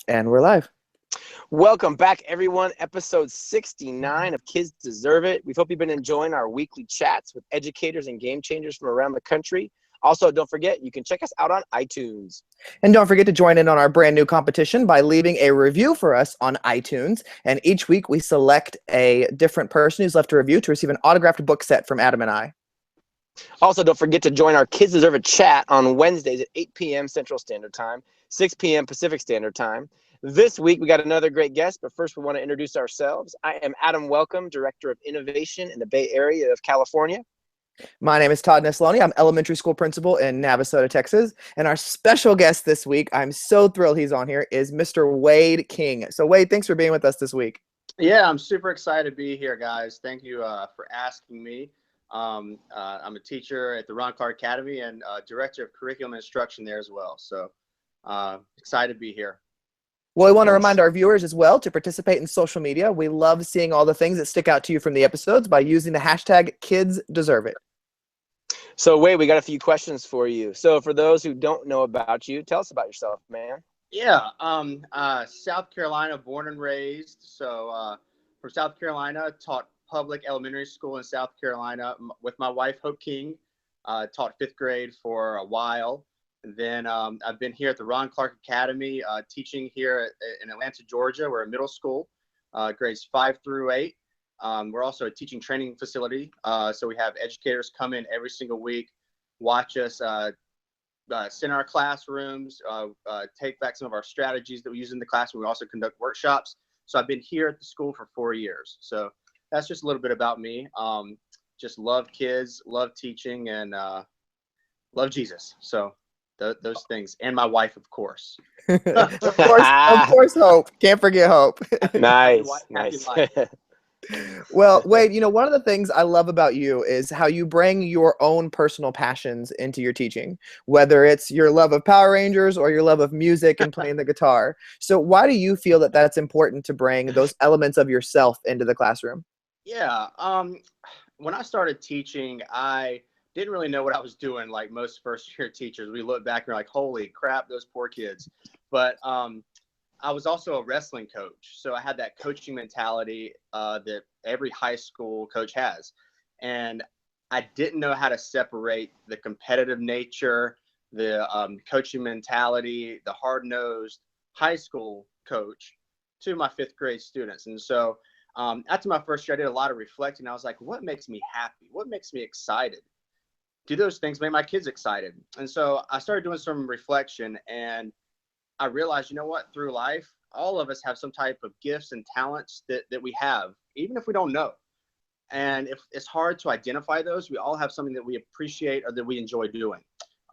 And we're live. Welcome back, everyone. Episode 69 of Kids Deserve It. We hope you've been enjoying our weekly chats with educators and game changers from around the country. Also, don't forget, you can check us out on iTunes. And don't forget to join in on our brand new competition by leaving a review for us on iTunes. And each week we select a different person who's left a review to receive an autographed book set from Adam and I. Also, don't forget to join our Kids Deserve It chat on Wednesdays at 8 p.m. Central Standard Time, 6 p.m. Pacific Standard Time. This week, we got another great guest, but first we want to introduce ourselves. I am Adam Welcome, Director of Innovation in the Bay Area of California. My name is Todd Nesloni. I'm elementary school principal in Navasota, Texas. And our special guest this week, I'm so thrilled he's on here, is Mr. Wade King. So Wade, thanks for being with us this week. Yeah, I'm super excited to be here, guys. Thank you for asking me. I'm a teacher at the Ron Clark Academy and Director of Curriculum Instruction there as well. So excited to be here. Well, we want to remind our viewers as well to participate in social media. We love seeing all the things that stick out to you from the episodes by using the hashtag #KidsDeserveIt. So, Wade, we got a few questions for you. So, for those who don't know about you, tell us about yourself, man. Yeah, South Carolina, born and raised. So from South Carolina, taught public elementary school in South Carolina with my wife, Hope King. Taught fifth grade for a while. And then I've been here at the Ron Clark Academy, teaching here in Atlanta, Georgia. We're a middle school, grades 5 through 8. We're also a teaching training facility. So we have educators come in every single week, watch us, sit in our classrooms, take back some of our strategies that we use in the classroom. We also conduct workshops. So I've been here at the school for 4 years. So that's just a little bit about me. Just love kids, love teaching, and love Jesus. So those things, and my wife, of course. Of course, Hope. Can't forget Hope. Nice. Well, Wade, one of the things I love about you is how you bring your own personal passions into your teaching, whether it's your love of Power Rangers or your love of music and playing the guitar. So why do you feel that that's important to bring those elements of yourself into the classroom? Yeah. When I started teaching, I didn't really know what I was doing. Like most first year teachers, we look back and we're like, holy crap, those poor kids. But I was also a wrestling coach. So I had that coaching mentality that every high school coach has. And I didn't know how to separate the competitive nature, the coaching mentality, the hard-nosed high school coach to my fifth grade students. And so after my first year, I did a lot of reflecting. I was like, what makes me happy? What makes me excited? Do those things make my kids excited? And so I started doing some reflection, and I realized, through life, all of us have some type of gifts and talents that we have, even if we don't know. And if it's hard to identify those, we all have something that we appreciate or that we enjoy doing.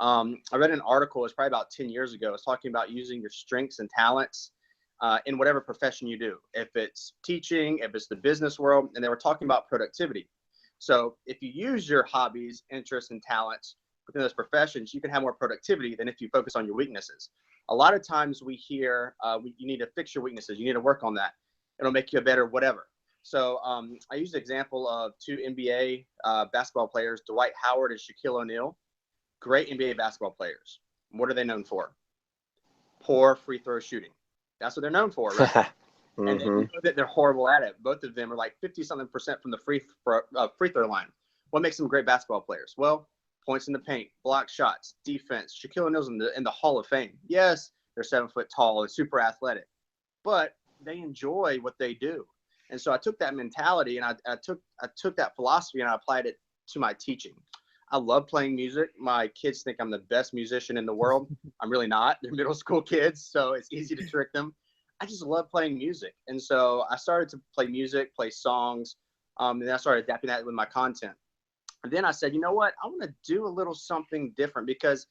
I read an article, it's probably about 10 years ago. It's talking about using your strengths and talents in whatever profession you do. If it's teaching, if it's the business world, and they were talking about productivity. So if you use your hobbies, interests, and talents within those professions, you can have more productivity than if you focus on your weaknesses. A lot of times we hear you need to fix your weaknesses. You need to work on that. It'll make you a better whatever. So I use the example of two NBA basketball players, Dwight Howard and Shaquille O'Neal. Great NBA basketball players. What are they known for? Poor free throw shooting. That's what they're known for, right? Mm-hmm. And you know that they're horrible at it. Both of them are like 50-something% from the free throw line. What makes them great basketball players? Well, points in the paint, block shots, defense. Shaquille O'Neal's in the Hall of Fame. Yes, they're 7 foot tall and super athletic, but they enjoy what they do. And so I took that mentality and I took that philosophy and I applied it to my teaching. I love playing music. My kids think I'm the best musician in the world. I'm really not. They're middle school kids, so it's easy to trick them. I just love playing music. And so I started to play music, play songs, and then I started adapting that with my content. And then I said, you know what? I want to do a little something different because,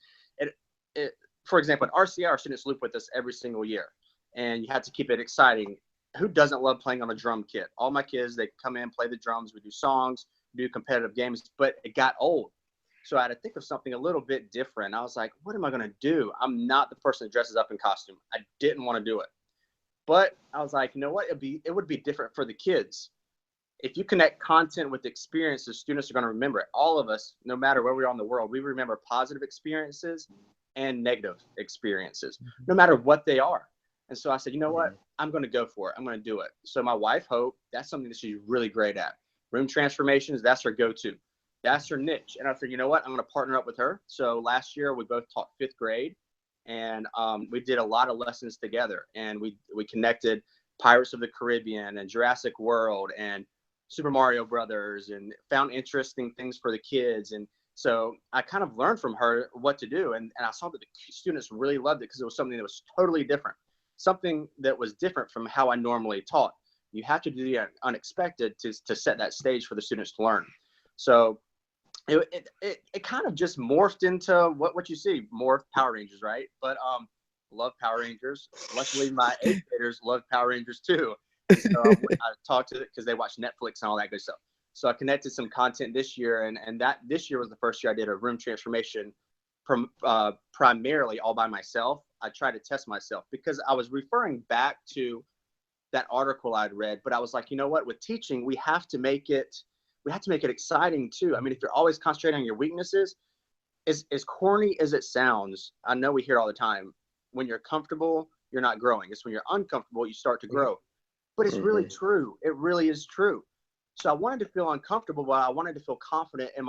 for example, at RCA, our students loop with us every single year. And you have to keep it exciting. Who doesn't love playing on a drum kit? All my kids, they come in, play the drums. We do songs, do competitive games. But it got old. So I had to think of something a little bit different. I was like, what am I going to do? I'm not the person that dresses up in costume. I didn't want to do it. But I was like, you know what? It would be different for the kids. If you connect content with experiences, students are going to remember it. All of us, no matter where we are in the world, we remember positive experiences and negative experiences, no matter what they are. And so I said, you know what? I'm going to go for it. I'm going to do it. So my wife, Hope, that's something that she's really great at. Room transformations, that's her go-to. That's her niche. And I said, you know what? I'm going to partner up with her. So last year we both taught 5th grade, and we did a lot of lessons together. And we connected Pirates of the Caribbean and Jurassic World and Super Mario Brothers, and found interesting things for the kids. And so I kind of learned from her what to do. And I saw that the students really loved it because it was something that was totally different. Something that was different from how I normally taught. You have to do the unexpected to set that stage for the students to learn. So it kind of just morphed into what you see, more Power Rangers, right? But love Power Rangers. Luckily, my 8th graders love Power Rangers too. So I talked to it because they watch Netflix and all that good stuff. So I connected some content this year, and that this year was the first year I did a room transformation primarily all by myself. I tried to test myself because I was referring back to that article I'd read, but I was like, you know what, with teaching, we have to make it exciting too. I mean, if you're always concentrating on your weaknesses, as corny as it sounds, I know we hear all the time, when you're comfortable, you're not growing. It's when you're uncomfortable, you start to grow. But it's really true. It really is true. So I wanted to feel uncomfortable, but I wanted to feel confident in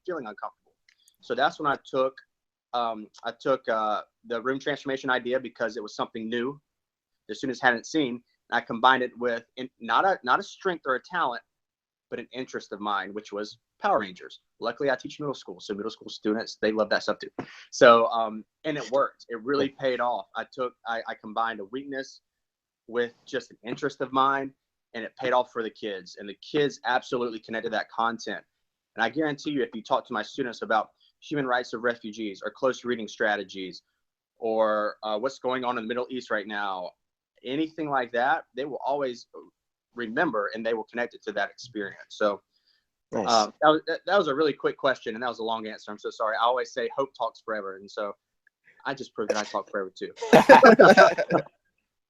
feeling uncomfortable. So that's when I took the room transformation idea, because it was something new the students hadn't seen. And I combined it with not a strength or a talent, but an interest of mine, which was Power Rangers. Luckily, I teach middle school, so middle school students, they love that stuff too. So and it worked. It really paid off. I combined a weakness with just an interest of mine, and it paid off for the kids. And the kids absolutely connected that content. And I guarantee you, if you talk to my students about human rights of refugees or close reading strategies, or what's going on in the Middle East right now, anything like that, they will always remember, and they will connect it to that experience. So Nice. that was a really quick question, and that was a long answer. I'm so sorry. I always say hope talks forever, and so I just proved that I talk forever too.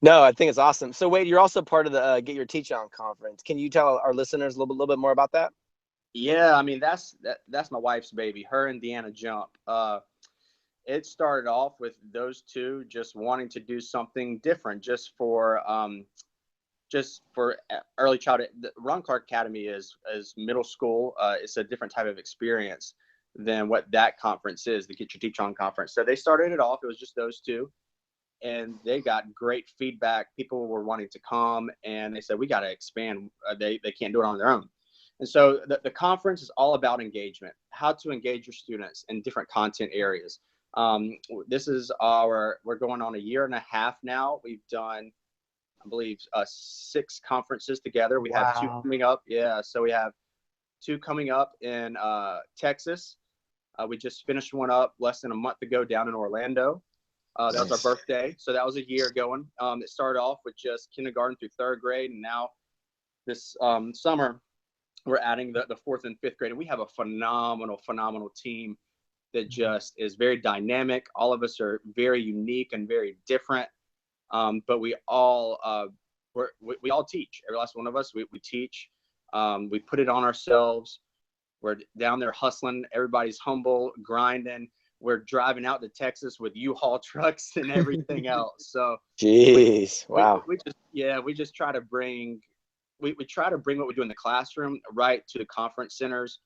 No, I think it's awesome. So Wade, you're also part of the Get Your Teach On conference. Can you tell our listeners a little bit more about that? Yeah, I mean, that's my wife's baby, her and Deanna Jump. It started off with those two just wanting to do something different, just for early childhood. The Ron Clark Academy is middle school. It's a different type of experience than what that conference is, the Get Your Teach On conference. So they started it off. It was just those two, and they got great feedback. People were wanting to come, and they said, we got to expand. They can't do it on their own. And so the conference is all about engagement, how to engage your students in different content areas. We're going on a year and a half now. We've done, I believe, 6 conferences together. We have 2 coming up. Yeah. So we have 2 coming up in Texas. We just finished one up less than a month ago down in Orlando. That was our birthday. So that was a year going. It started off with just kindergarten through 3rd grade. And now this summer, we're adding the 4th and 5th grade. And we have a phenomenal team that just is very dynamic. All of us are very unique and very different. But we all teach. Every last one of us, we teach. We put it on ourselves. We're down there hustling. Everybody's humble, grinding. We're driving out to Texas with U-Haul trucks and everything else. So, jeez, wow. We just try to bring. We try to bring what we do in the classroom right to the conference centers,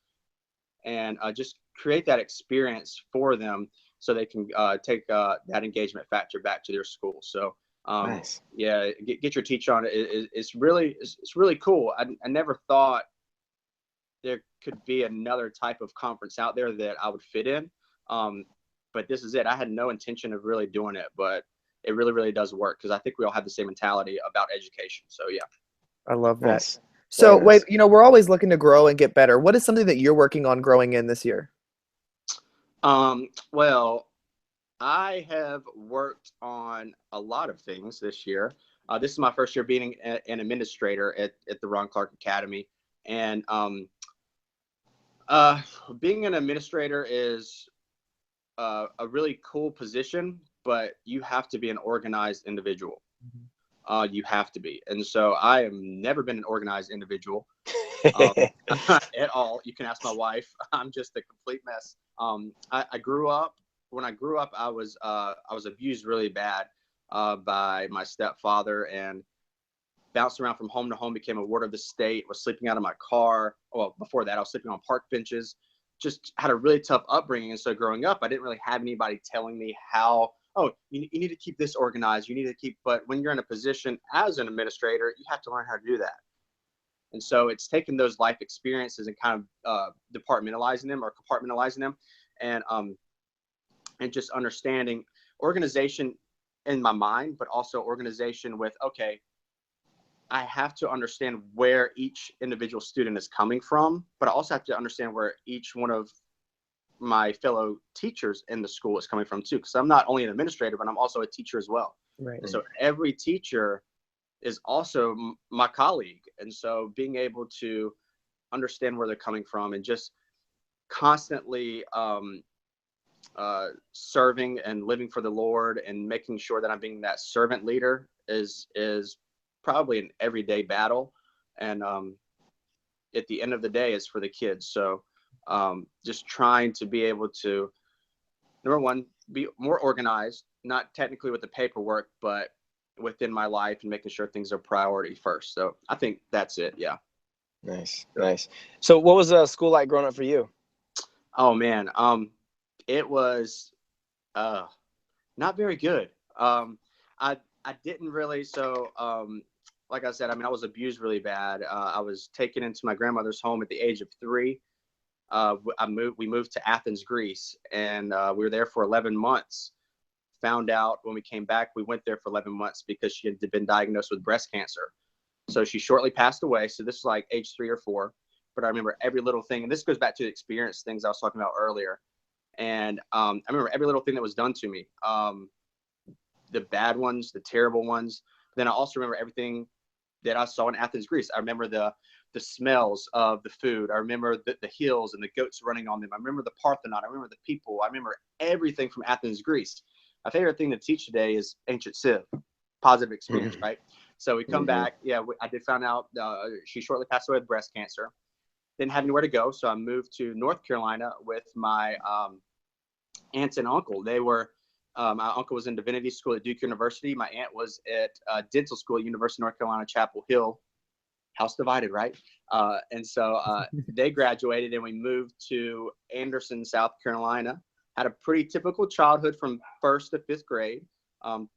and just create that experience for them, so they can take that engagement factor back to their school. So. Nice. Yeah, get your teach on it. It's really cool. I never thought there could be another type of conference out there that I would fit in. But this is it. I had no intention of really doing it, but it really does work, because I think we all have the same mentality about education. So yeah. I love that. Nice. So wait, we're always looking to grow and get better. What is something that you're working on growing in this year? Well, I have worked on a lot of things this year. This is my first year being an administrator at the Ron Clark Academy. And being an administrator is a really cool position, but you have to be an organized individual. You have to be. And so I have never been an organized individual at all. You can ask my wife. I'm just a complete mess. When I grew up, I was abused really bad. by my stepfather, and bounced around from home to home, became a ward of the state, was sleeping out of my car. Well, before that, I was sleeping on park benches, just had a really tough upbringing. And so growing up, I didn't really have anybody telling me how, oh, you need to keep this organized. You need to keep, but when you're in a position as an administrator, you have to learn how to do that. And so it's taking those life experiences and kind of departmentalizing them or compartmentalizing them, and just understanding organization in my mind, but also organization with, okay, I have to understand where each individual student is coming from, but I also have to understand where each one of my fellow teachers in the school is coming from too, because I'm not only an administrator, but I'm also a teacher as well. Right. And so every teacher is also my colleague. And so being able to understand where they're coming from and just constantly serving and living for the Lord and making sure that I'm being that servant leader is probably an everyday battle. And at the end of the day, it's for the kids. So just trying to be able to, number one, be more organized, not technically with the paperwork, but within my life and making sure things are priority first. So I think that's it. Yeah. Nice. So what was school like growing up for you? Oh man. It was not very good. I didn't really, so like I said, I mean, I was abused really bad. I was taken into my grandmother's home at the age of 3. We moved to Athens, Greece, and we were there for 11 months. Found out when we came back, we went there for 11 months because she had been diagnosed with breast cancer. So she shortly passed away. So this was like age 3 or 4. But I remember every little thing, and this goes back to the experience things I was talking about earlier. And I remember every little thing that was done to me, the bad ones, the terrible ones. Then I also remember everything that I saw in Athens, Greece. I remember the smells of the food. I remember the hills and the goats running on them. I remember the Parthenon. I remember the people. I remember everything from Athens, Greece. My favorite thing to teach today is Ancient Civ, positive experience, right? So we come back. Yeah, I did find out she shortly passed away with breast cancer. Didn't have anywhere to go, so I moved to North Carolina with my aunts and uncle. They were, my uncle was in divinity school at Duke University. My aunt was at dental school at University of North Carolina, Chapel Hill. House divided, right? And so they graduated and we moved to Anderson, South Carolina. Had a pretty typical childhood from 1st to 5th grade.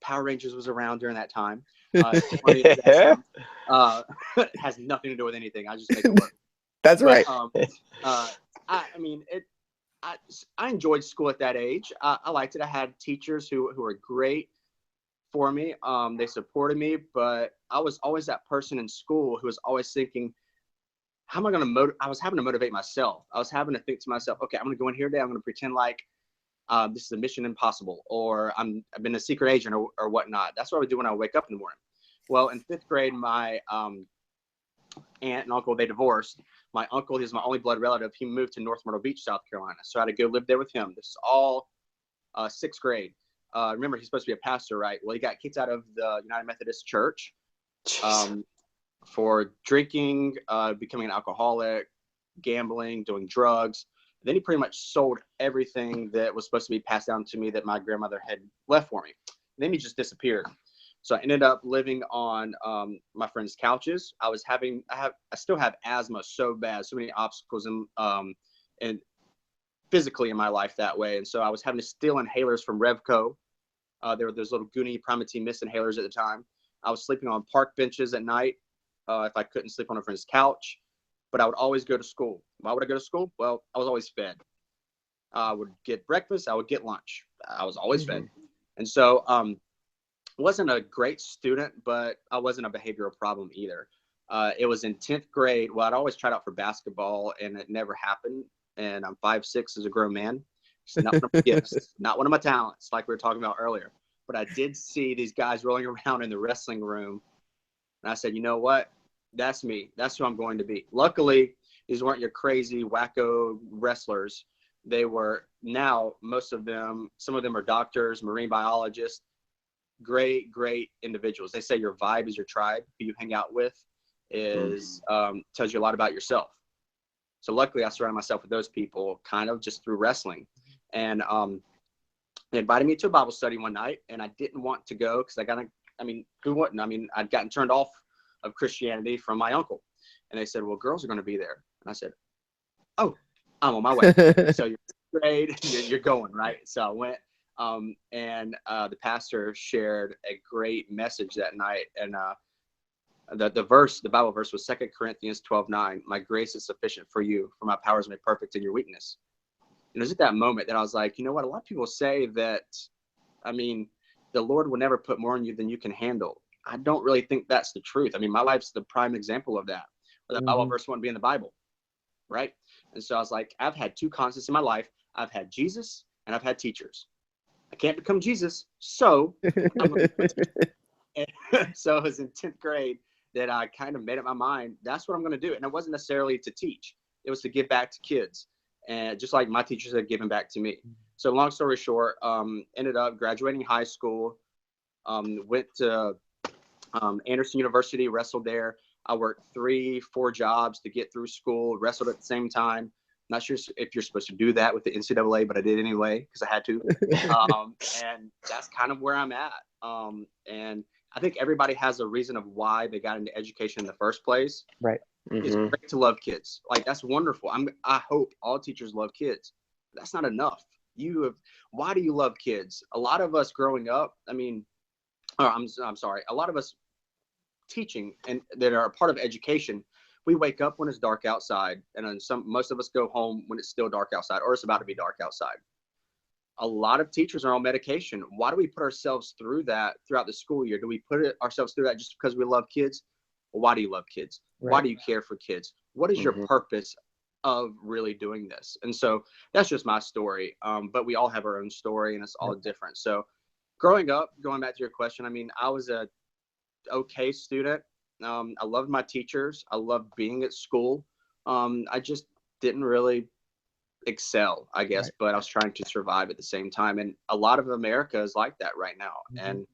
Power Rangers was around during that time. Has nothing to do with anything. I just make it work. That's right. I mean, I enjoyed school at that age. I liked it. I had teachers who were great for me. They supported me, but I was always that person in school who was always thinking, how am I going to I was having to motivate myself. I was having to think to myself, okay, I'm going to go in here today. I'm going to pretend like this is a mission impossible, or I've been a secret agent or whatnot. That's what I would do when I wake up in the morning. Well, in 5th grade, my aunt and uncle, they divorced. My uncle, he's my only blood relative. He moved to North Myrtle Beach, South Carolina. So I had to go live there with him. This is all 6th grade. Remember, he's supposed to be a pastor, right? Well, he got kicked out of the United Methodist Church for drinking, becoming an alcoholic, gambling, doing drugs. Then he pretty much sold everything that was supposed to be passed down to me that my grandmother had left for me. And then he just disappeared. So I ended up living on my friends' couches. I still have asthma so bad, so many obstacles and physically in my life that way. And so I was having to steal inhalers from Revco. There were those little Goonie Primatene Mist inhalers at the time. I was sleeping on park benches at night if I couldn't sleep on a friend's couch. But I would always go to school. Why would I go to school? Well, I was always fed. I would get breakfast. I would get lunch. I was always fed. And so wasn't a great student, but I wasn't a behavioral problem either. It was in 10th grade. Well, I'd always tried out for basketball, and it never happened. And I'm 5'6" as a grown man. It's not one of my gifts, not one of my talents, like we were talking about earlier. But I did see these guys rolling around in the wrestling room. And I said, you know what? That's me. That's who I'm going to be. Luckily, these weren't your crazy, wacko wrestlers. They were now, most of them, some of them are doctors, marine biologists, great individuals. They say your vibe is your tribe. Who you hang out with is tells you a lot about yourself. So luckily, I surrounded myself with those people kind of just through wrestling. And They invited me to a Bible study one night, and I didn't want to go because who wouldn't? I mean, I'd gotten turned off of Christianity from my uncle. And they said, well, girls are going to be there. And I said, oh, I'm on my way. So you're grade, you're going, right? So I went, and the pastor shared a great message that night. And the Bible verse was 2 Corinthians 12:9. My grace is sufficient for you, for my power is made perfect in your weakness. And it was at that moment that I was like, you know what? A lot of people say that, I mean, the Lord will never put more on you than you can handle. I don't really think that's the truth. I mean, my life's the prime example of that. Or the Bible verse wouldn't be in the Bible, right? And so I was like, I've had two constants in my life. I've had Jesus and I've had teachers. I can't become Jesus, so I'm gonna so it was in 10th grade that I kind of made up my mind. That's what I'm going to do. And it wasn't necessarily to teach. It was to give back to kids. And just like my teachers had given back to me. So long story short, ended up graduating high school, went to Anderson University, wrestled there. I worked 3-4 jobs to get through school, wrestled at the same time. Not sure if you're supposed to do that with the NCAA, but I did anyway because I had to. And that's kind of where I'm at. And I think everybody has a reason of why they got into education in the first place. Right. It's great to love kids. Like, that's wonderful. I hope all teachers love kids. That's not enough. Why do you love kids? A lot of us growing up, I'm sorry. A lot of us teaching and that are a part of education, we wake up when it's dark outside, and then most of us go home when it's still dark outside, or it's about to be dark outside. A lot of teachers are on medication. Why do we put ourselves through that throughout the school year? Do we put ourselves through that just because we love kids? Well, why do you love kids? Right. Why do you care for kids? What is your purpose of really doing this? And so that's just my story. But we all have our own story, and it's all different. So growing up, going back to your question, I was a okay student. I loved my teachers. I loved being at school. I just didn't really excel, I guess, right. But I was trying to survive at the same time. And a lot of America is like that right now. And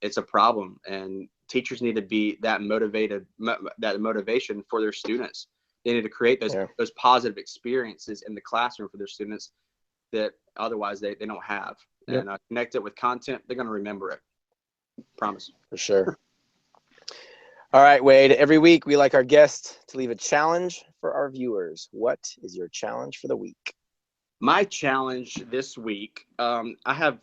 it's a problem. And teachers need to be that motivation for their students. They need to create those positive experiences in the classroom for their students that otherwise they don't have. And connect it with content. They're going to remember it. Promise. For sure. All right, Wade. Every week we like our guests to leave a challenge for our viewers. What is your challenge for the week? My challenge this week, I have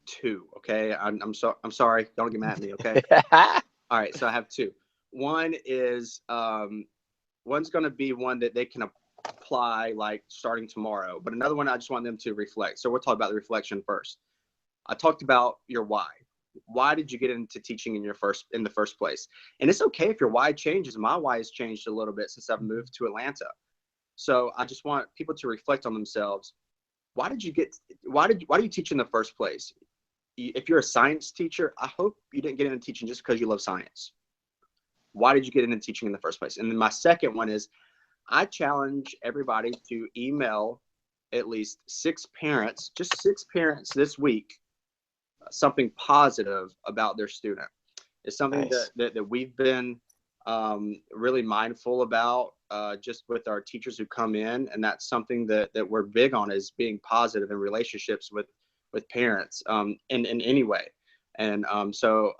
two. Okay, I'm sorry. Don't get mad at me. Okay. All right. So I have two. One is one's going to be one that they can apply like starting tomorrow, but another one I just want them to reflect. So we'll talk about the reflection first. I talked about your why. Why did you get into teaching in the first place? And it's okay if your why changes. My why has changed a little bit since I've moved to Atlanta. So I just want people to reflect on themselves. Why do you teach in the first place? If you're a science teacher, I hope you didn't get into teaching just because you love science. Why did you get into teaching in the first place? And then my second one is, I challenge everybody to email at least 6 parents, just 6 parents this week, something positive about their student. It's something that we've been really mindful about just with our teachers who come in, and that's something that we're big on, is being positive in relationships with parents in any way. And so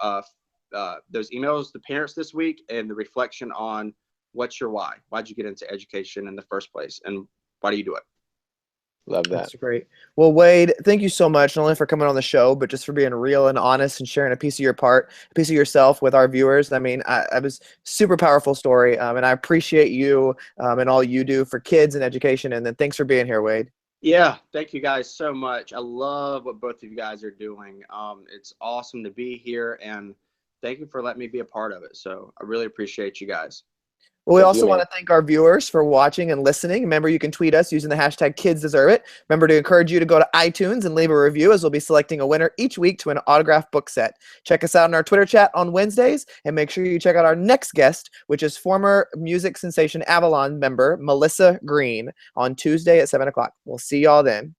those emails to parents this week, and the reflection on what's your why? Why'd you get into education in the first place, and why do you do it? Love that. That's great. Well, Wade, thank you so much, not only for coming on the show, but just for being real and honest and sharing a piece of yourself with our viewers. I mean, I was super powerful story, and I appreciate you and all you do for kids and education. And then thanks for being here, Wade. Yeah, thank you guys so much. I love what both of you guys are doing. It's awesome to be here, and thank you for letting me be a part of it. So I really appreciate you guys. Well, we also want to thank our viewers for watching and listening. Remember, you can tweet us using the hashtag KidsDeserveIt. Remember to encourage you to go to iTunes and leave a review, as we'll be selecting a winner each week to an autographed book set. Check us out on our Twitter chat on Wednesdays, and make sure you check out our next guest, which is former music sensation Avalon member Melissa Green, on Tuesday at 7 o'clock. We'll see y'all then.